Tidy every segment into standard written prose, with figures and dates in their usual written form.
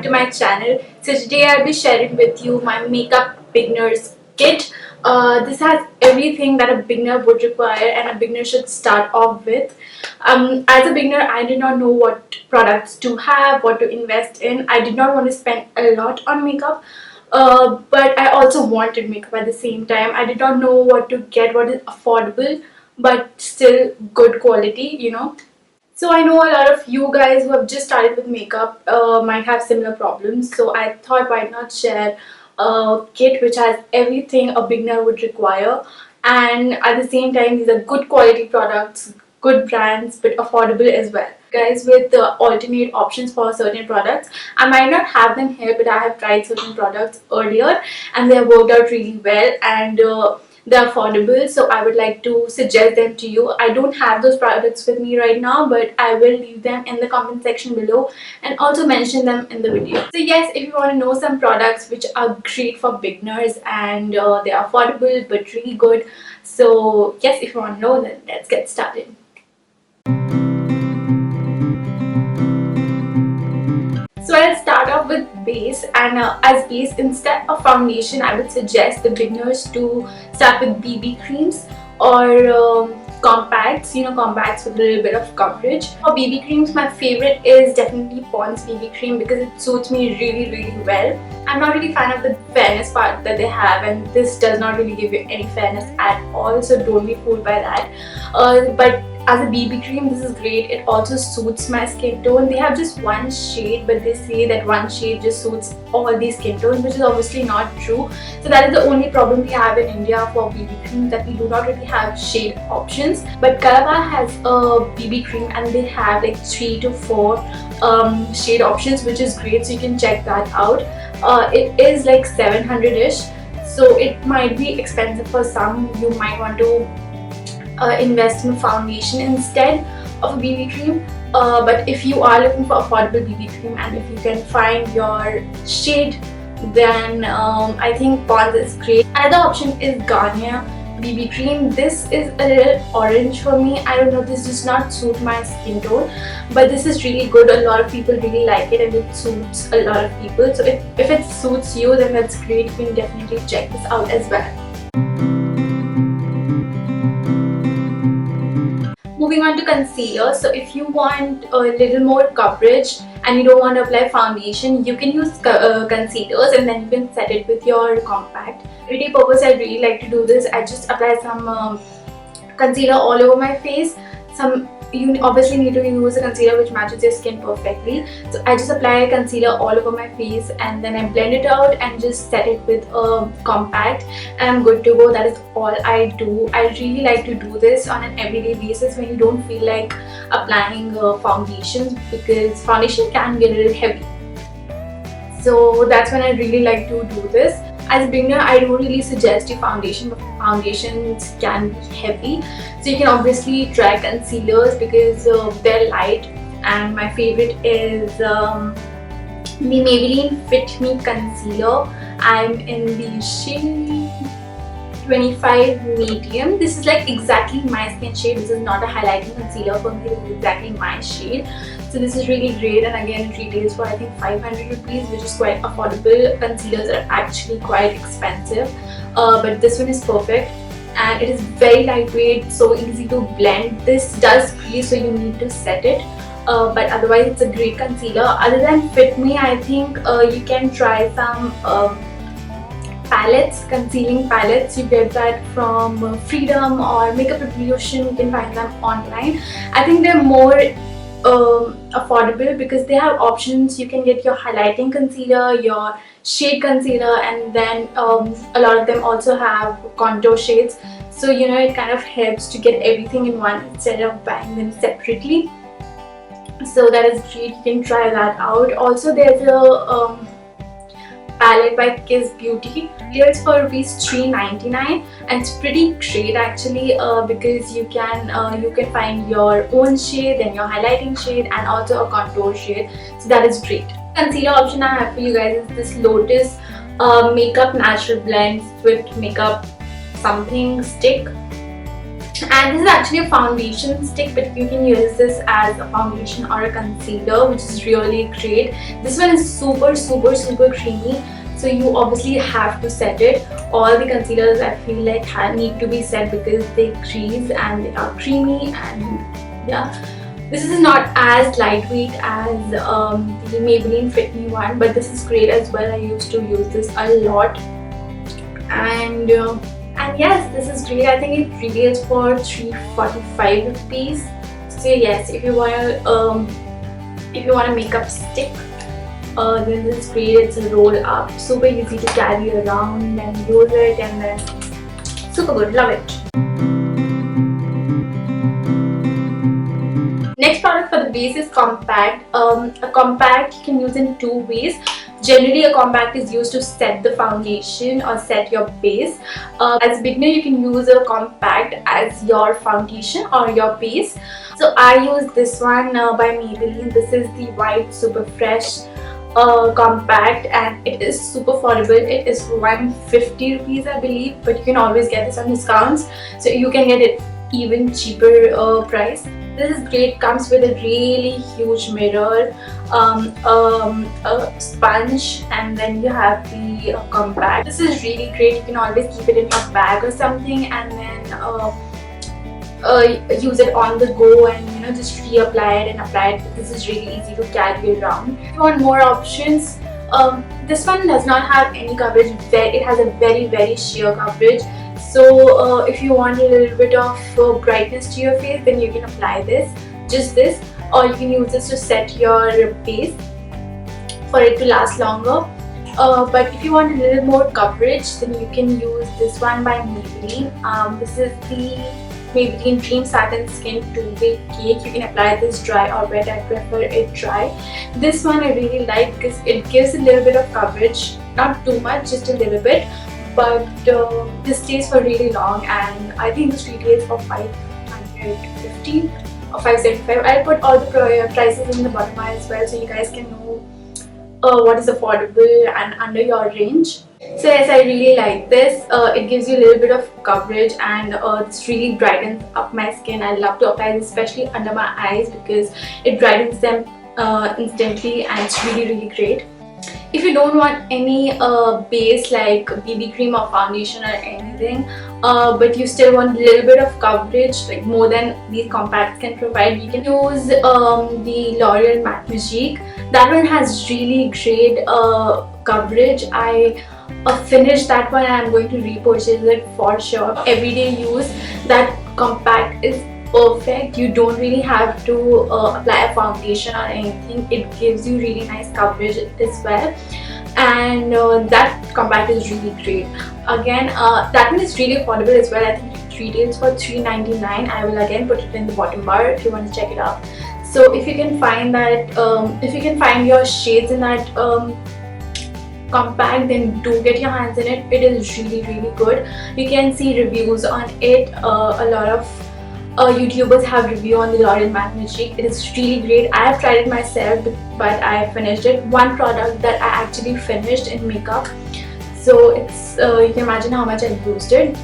to my channel. So today I'll be sharing with you my makeup beginners kit. This has everything that a beginner would require and a beginner should start off with. As a beginner, I did not know what products to have, what to invest in. I did not want to spend a lot on makeup. But I also wanted makeup at the same time. I did not know what to get, what is affordable but still good quality, So I know a lot of you guys who have just started with makeup might have similar problems. So I thought why not share a kit which has everything a beginner would require, and at the same time these are good quality products, good brands, but affordable as well. Guys, with alternate options for certain products. I might not have them here, but I have tried certain products earlier and they have worked out really well, and they're affordable, so I would like to suggest them to you. I don't have those products with me right now, but I will leave them in the comment section below and also mention them in the video. So yes, if you want to know some products which are great for beginners and they are affordable but really good, so yes, if you want to know, then let's get started. So I'll start off with base, and as base, instead of foundation, I would suggest the beginners to start with BB creams or compacts, compacts with a little bit of coverage. For BB creams, my favorite is definitely Pond's BB cream because it suits me really well. I'm not really a fan of the fairness part that they have, and this does not really give you any fairness at all, so don't be fooled by that. But as a BB cream, this is great. It also suits my skin tone. They have just one shade, but they say that one shade just suits all these skin tones, which is obviously not true. So that is the only problem we have in India for BB cream, that we do not really have shade options. But Calabar has a BB cream and they have like 3 to 4 shade options, which is great, so you can check that out. It is like 700-ish, so it might be expensive for some. You might want to invest in foundation instead of a BB cream, but if you are looking for affordable BB cream and if you can find your shade, then I think Pond's is great. Another option is Garnier BB cream. This is a little orange for me. I don't know, this does not suit my skin tone, but this is really good. A lot of people really like it and it suits a lot of people, so if it suits you, then that's great. You can definitely check this out as well. Moving on to concealer. So if you want a little more coverage and you don't want to apply foundation, you can use concealers and then you can set it with your compact. Everyday purpose, I really like to do this. I just apply some concealer all over my face. You obviously need to use a concealer which matches your skin perfectly. So I just apply concealer all over my face and then I blend it out and just set it with a compact and I'm good to go. That is all I do. I really like to do this on an everyday basis when you don't feel like applying foundations, because foundation can be a little heavy. So that's when I really like to do this. As a beginner, I don't really suggest you foundation, but foundations can be heavy. So you can obviously try concealers because they're light, and my favorite is the Maybelline Fit Me Concealer. I'm in the shade 25 medium. This is like exactly my skin shade. This is not a highlighting concealer for me, this is exactly my shade. So this is really great, and again it retails for I think 500 rupees, which is quite affordable. Concealers are actually quite expensive, but this one is perfect and it is very lightweight, so easy to blend. This does crease, so you need to set it, but otherwise it's a great concealer. Other than Fit Me, I think you can try some palettes, concealing palettes. You get that from Freedom or Makeup Revolution. You can find them online. I think they're more affordable because they have options. You can get your highlighting concealer, your shade concealer, and then a lot of them also have contour shades, so it kind of helps to get everything in one instead of buying them separately. So that is great, you can try that out. Also there's a palette by Kiss Beauty. It's for rupees 399 and it's pretty great actually, because you can find your own shade, then your highlighting shade, and also a contour shade, so that is great. Concealer option I have for you guys is this Lotus Makeup Natural Blend Swift Makeup something stick. And this is actually a foundation stick, but you can use this as a foundation or a concealer, which is really great. This one is super creamy, so you obviously have to set it. All the concealers I feel like need to be set because they crease and they are creamy. And yeah, this is not as lightweight as the Maybelline Fit Me one, but this is great as well. I used to use this a lot. And yes, this is great. I think it retails for 345 rupees. So yes, if you want a makeup stick, then this is great. It's a roll up, super easy to carry around and use it, and then super good. Love it. Next product for the base is compact. A compact you can use in two ways. Generally, a compact is used to set the foundation or set your base. As a beginner, you can use a compact as your foundation or your base. So I use this one by Maybelline. This is the White Super Fresh compact, and it is super affordable. It is 150 rupees I believe, but you can always get this on discounts, so you can get it even cheaper price. This is great. Comes with a really huge mirror, a sponge, and then you have the compact. This is really great. You can always keep it in your bag or something, and then use it on the go, and just reapply it and apply it. This is really easy to carry around. If you want more options, this one does not have any coverage. It has a very sheer coverage. So if you want a little bit of brightness to your face, then you can apply just this, or you can use this to set your base for it to last longer. But if you want a little more coverage, then you can use this one by Maybelline. This is the Maybelline Dream Satin Skin 2-Way Cake. You can apply this dry or wet. I prefer it dry. This one I really like because it gives a little bit of coverage, not too much, just a little bit. But this stays for really long, and I think this retails for 550 or 575. I'll put all the prices in the bottom bar as well, so you guys can know what is affordable and under your range. So yes, I really like this. It gives you a little bit of coverage, and this really brightens up my skin. I love to apply this especially under my eyes because it brightens them instantly, and it's really great. If you don't want any base like BB cream or foundation or anything, but you still want a little bit of coverage, like more than these compacts can provide, you can use the L'Oreal Matte Magique. That one has really great coverage. I finished that one, and I'm going to repurchase it for sure. Everyday use, that compact is perfect. You don't really have to apply a foundation or anything. It gives you really nice coverage as well, and that compact is really great. Again, that one is really affordable as well. I think it retails for $3.99. I will again put it in the bottom bar if you want to check it out. So if you can find that, if you can find your shades in that compact, then do get your hands in it. It is really good. You can see reviews on it. A lot of YouTubers have review on the L'Oreal Matte Magique. It is really great. I have tried it myself, but I finished it. One product that I actually finished in makeup, so it's you can imagine how much I used it.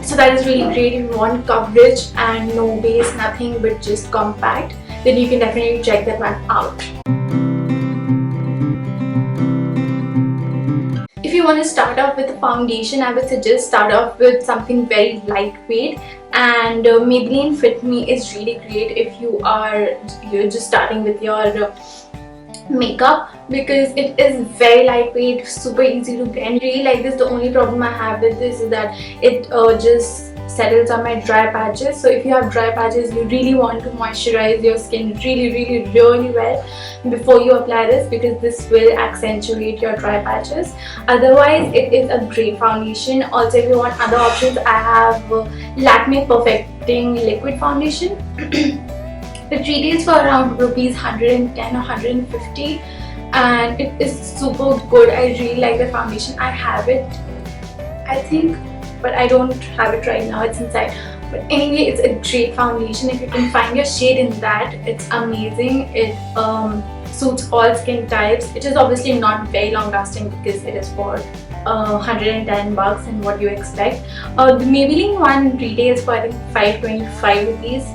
So that is really great. If you want coverage and no base, nothing but just compact, then you can definitely check that one out. If you want to start off with a foundation, I would suggest start off with something very lightweight, and Maybelline Fit Me is really great if you're just starting with your makeup, because it is very lightweight, super easy to blend. I really like this. The only problem I have with this is that it just settles on my dry patches. So if you have dry patches, you really want to moisturize your skin really well before you apply this, because this will accentuate your dry patches. Otherwise, it is a great foundation. Also, if you want other options, I have Lakme Perfecting Liquid Foundation. It retails for around rupees 110 or 150, and it is super good. I really like the foundation. I have it, I think, but I don't have it right now. It's inside. But anyway, it's a great foundation. If you can find your shade in that, it's amazing. It suits all skin types. It is obviously not very long lasting because it is for 110 bucks and what you expect. The Maybelline one retails for I think 525 rupees.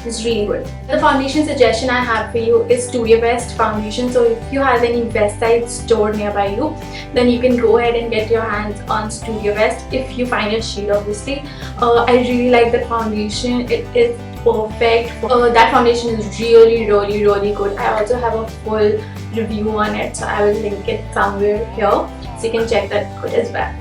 It's really good. The foundation suggestion I have for you is Studiowest foundation. So if you have any West Side store nearby you, then you can go ahead and get your hands on Studiowest if you find your shade, obviously. I really like that foundation. It is perfect. That foundation is really good. I also have a full review on it, so I will link it somewhere here so you can check that out as well.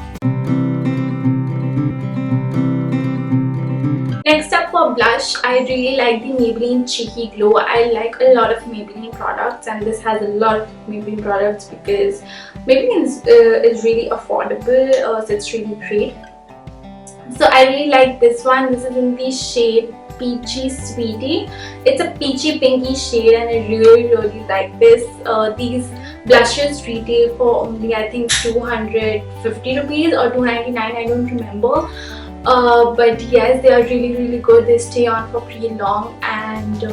Next up for blush, I really like the Maybelline Cheeky Glow. I like a lot of Maybelline products, and this has a lot of Maybelline products because Maybelline is really affordable, so it's really great. So I really like this one. This is in the shade Peachy Sweetie. It's a peachy pinky shade and I really like this. These blushes retail for only I think 250 rupees or 299, I don't remember. But yes, they are really good. They stay on for pretty long, and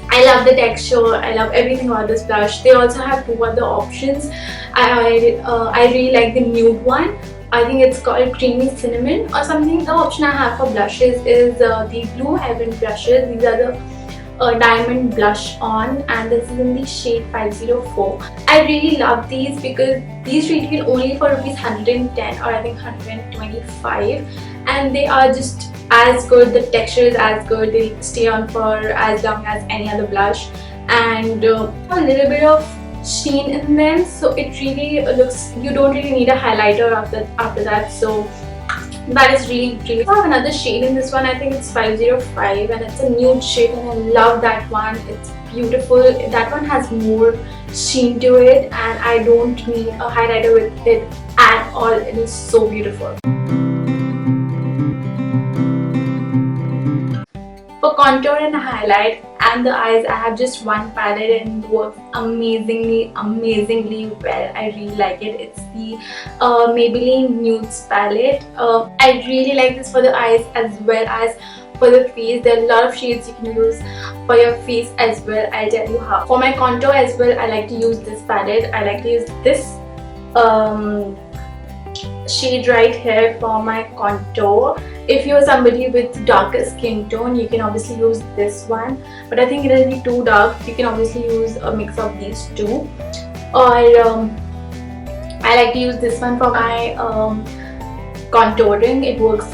I love the texture. I love everything about this blush. They also have 2 other options. I really like the nude one. I think it's called Creamy Cinnamon or something. The option I have for blushes is the Blue Heaven blushes. These are the diamond blush on, and this is in the shade 504. I really love these because these retail only for rupees 110 or I think 125, and they are just as good. The texture is as good. They stay on for as long as any other blush, and a little bit of sheen in them, so it really looks, you don't really need a highlighter after that, so that is really great. I have another shade in this one. I think it's 505 and it's a nude shade, and I love that one. It's beautiful. That one has more sheen to it, and I don't need a highlighter with it at all. It is so beautiful. For contour and highlight and the eyes, I have just one palette and it works amazingly well. I really like it. It's the Maybelline Nudes palette. I really like this for the eyes as well as for the face. There are a lot of shades you can use for your face as well. I'll tell you how. For my contour as well, I like to use this palette. I like to use this shade right here for my contour. If you're somebody with darker skin tone, you can obviously use this one, but I think it will be too dark. You can obviously use a mix of these two, or I like to use this one for my contouring. It works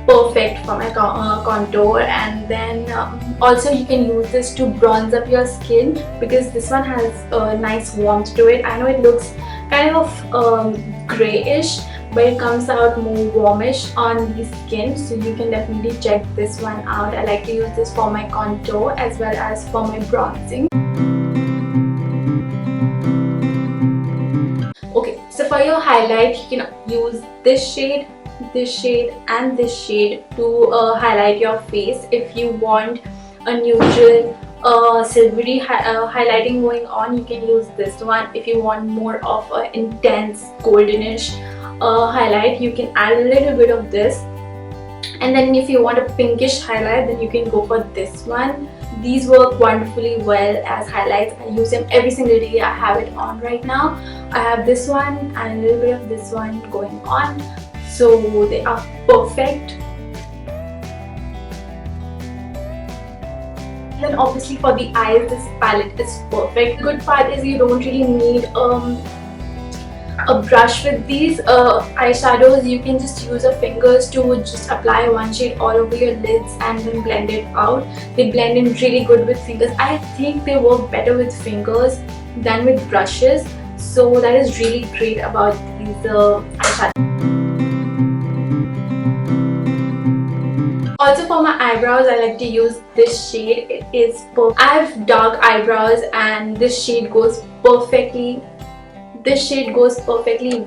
perfect for my contour, and then also you can use this to bronze up your skin because this one has a nice warmth to it. I know it looks kind of grayish, but it comes out more warmish on the skin, so you can definitely check this one out. I like to use this for my contour as well as for my bronzing. Okay, so for your highlight, you can use this shade and this shade to highlight your face. If you want a neutral silvery highlighting going on, you can use this one. If you want more of an intense goldenish highlight, you can add a little bit of this, and then if you want a pinkish highlight, then you can go for this one. These work wonderfully well as highlights. I use them every single day. I have it on right now. I have this one and a little bit of this one going on, so they are perfect. Then obviously for the eyes, this palette is perfect. The good part is you don't really need a brush with these eyeshadows. You can just use your fingers to just apply one shade all over your lids and then blend it out. They blend in really good with fingers. I think they work better with fingers than with brushes, so that is really great about these eyeshadows. Also for my eyebrows, I like to use this shade. It is perfect. I have dark eyebrows and this shade goes perfectly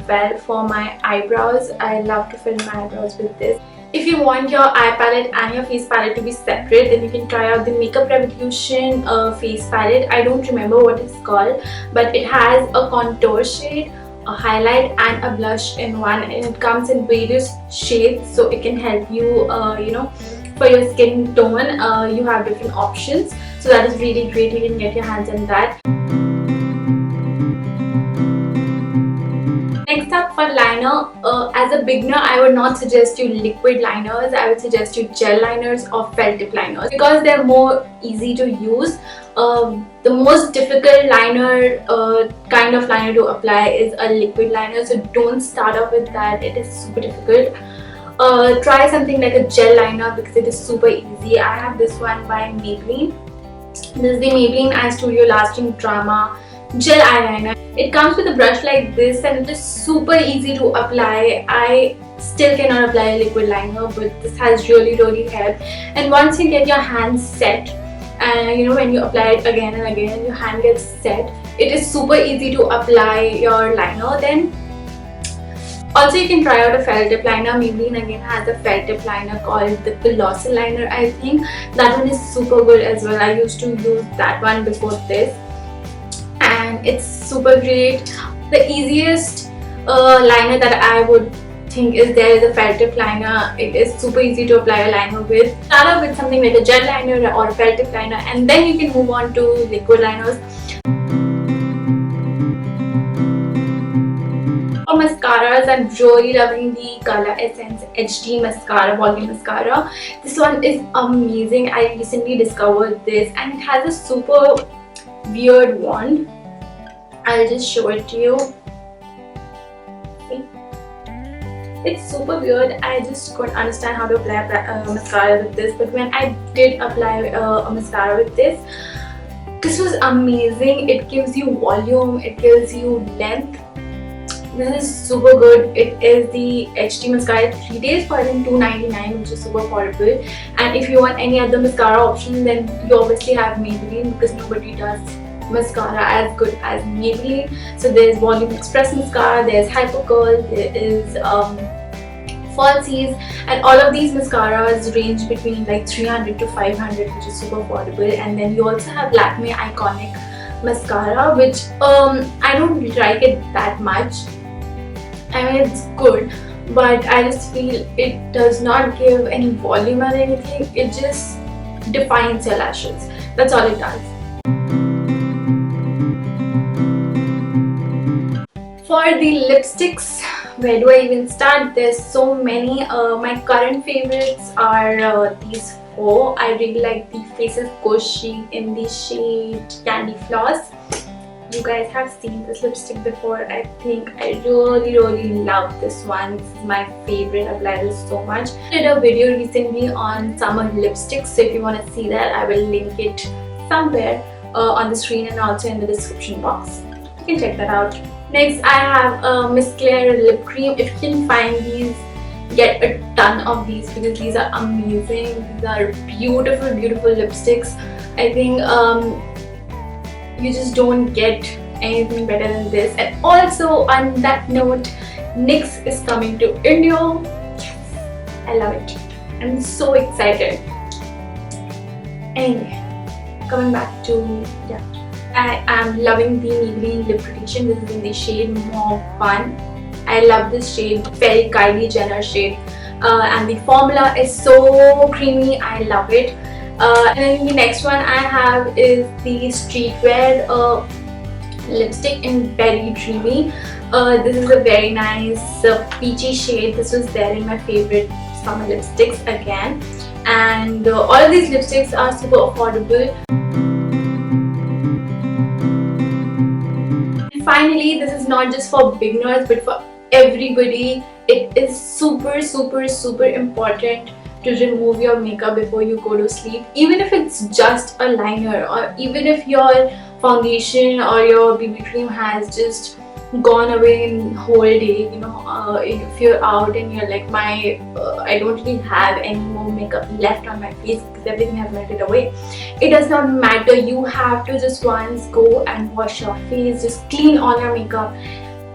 well for my eyebrows. I love to fill my eyebrows with this. If you want your eye palette and your face palette to be separate, then you can try out the Makeup Revolution face palette. I don't remember what it's called, but it has a contour shade, a highlight and a blush in one, and it comes in various shades, so it can help you for your skin tone. You have different options, so that is really great. You can get your hands on that. Next Next up, for liner, as a beginner, I would not suggest you liquid liners. I would suggest you gel liners or felt tip liners because they're more easy to use. The most difficult liner, kind of liner to apply is a liquid liner, so don't start off with that. It is super difficult. Try something like a gel liner because it is super easy. I have this one by Maybelline. This is the Maybelline Eye Studio Lasting Drama Gel Eyeliner. It comes with a brush like this and it is super easy to apply. I still cannot apply a liquid liner, but this has really helped. And once you get your hands set, and you know, when you apply it again and again, your hand gets set, it is super easy to apply your liner then. Also, you can try out a felt tip liner. Maybelline again has a felt tip liner called the Colossal liner, I think. That one is super good as well. I used to use that one before this and it's super great. The easiest liner that I would think is there is a felt tip liner. It is super easy to apply a liner with. Start off with something like a gel liner or a felt tip liner and then you can move on to liquid liners. For mascaras, I'm really loving the Color Essence HD Mascara, Volume Mascara. This one is amazing. I recently discovered this and it has a super weird wand. I'll just show it to you. See? It's super weird. I just couldn't understand how to apply mascara with this, but when I did apply a mascara with this was amazing. It gives you volume, it gives you length. This is super good. It is the HD mascara 3 days for $2.99, which is super affordable. And if you want any other mascara option, then you obviously have Maybelline because nobody does mascara as good as Maybelline. So there's Volume Express Mascara, there's Hyper Curl, there is Falsies, and all of these mascaras range between like 300 to 500, which is super affordable. And then you also have Lakme Iconic Mascara, which I don't like it that much. I mean, it's good, but I just feel it does not give any volume or anything. It just defines your lashes. That's all it does. For the lipsticks, where do I even start? There's so many. My current favorites are these four. I really like the Faces Koshi in the shade Candy Floss. You guys have seen this lipstick before. I think I really love this one. This is my favorite. I've liked this so much. I did a video recently on summer lipsticks, so if you want to see that, I will link it somewhere on the screen and also in the description box. You can check that out. Next, I have Miss Claire lip cream. If you can find these, get a ton of these because these are amazing. These are beautiful lipsticks. I think you just don't get anything better than this. And also, on that note, NYX is coming to India. Yes, I love it. I'm so excited. Anyway, coming back to I am loving the Maybelline Lipgradation. This is in the shade More Fun. I love this shade, very Kylie Jenner shade, and the formula is so creamy. I love it. And then the next one I have is the Streetwear lipstick in Berry Dreamy. This is a very nice peachy shade. This was there in my favorite summer lipsticks again. And all of these lipsticks are super affordable. And finally, this is not just for beginners but for everybody. It is super important to remove your makeup before you go to sleep, even if it's just a liner, or even if your foundation or your BB cream has just gone away in whole day. You know, if you're out and you're like, I don't really have any more makeup left on my face because everything has melted away. It does not matter. You have to just once go and wash your face, just clean all your makeup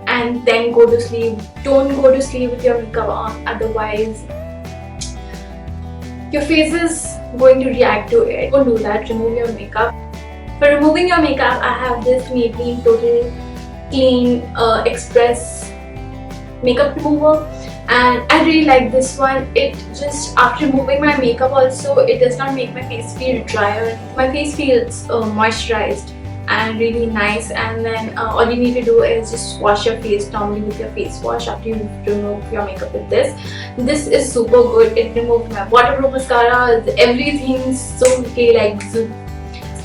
and then go to sleep. Don't go to sleep with your makeup on, otherwise your face is going to react to it. Don't do that. Remove your makeup. For removing your makeup, I have this Maybelline Total Clean Express makeup remover, and I really like this one. It just, after removing my makeup also, it does not make my face feel dry or anything. My face feels moisturized and really nice. And then all you need to do is just wash your face normally with your face wash after you remove your makeup with this. This is super good. It removes my waterproof mascara, everything so okay, like zoom.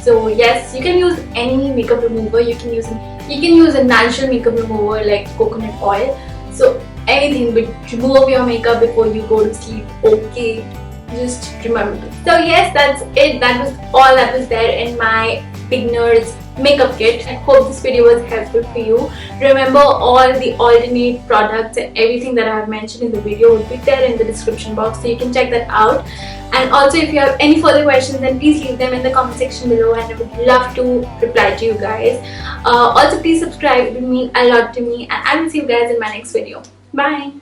So yes, you can use any makeup remover. You can use a natural makeup remover like coconut oil. So anything, but remove your makeup before you go to sleep. Okay, just remember this. So yes, that's it. That was all that was there in my beginner's makeup kit. I hope this video was helpful for you. Remember, all the alternate products and everything that I have mentioned in the video would be there in the description box, so you can check that out. And also, if you have any further questions, then please leave them in the comment section below, and I would love to reply to you guys. Also, please subscribe. It would mean a lot to me, and I will see you guys in my next video. Bye.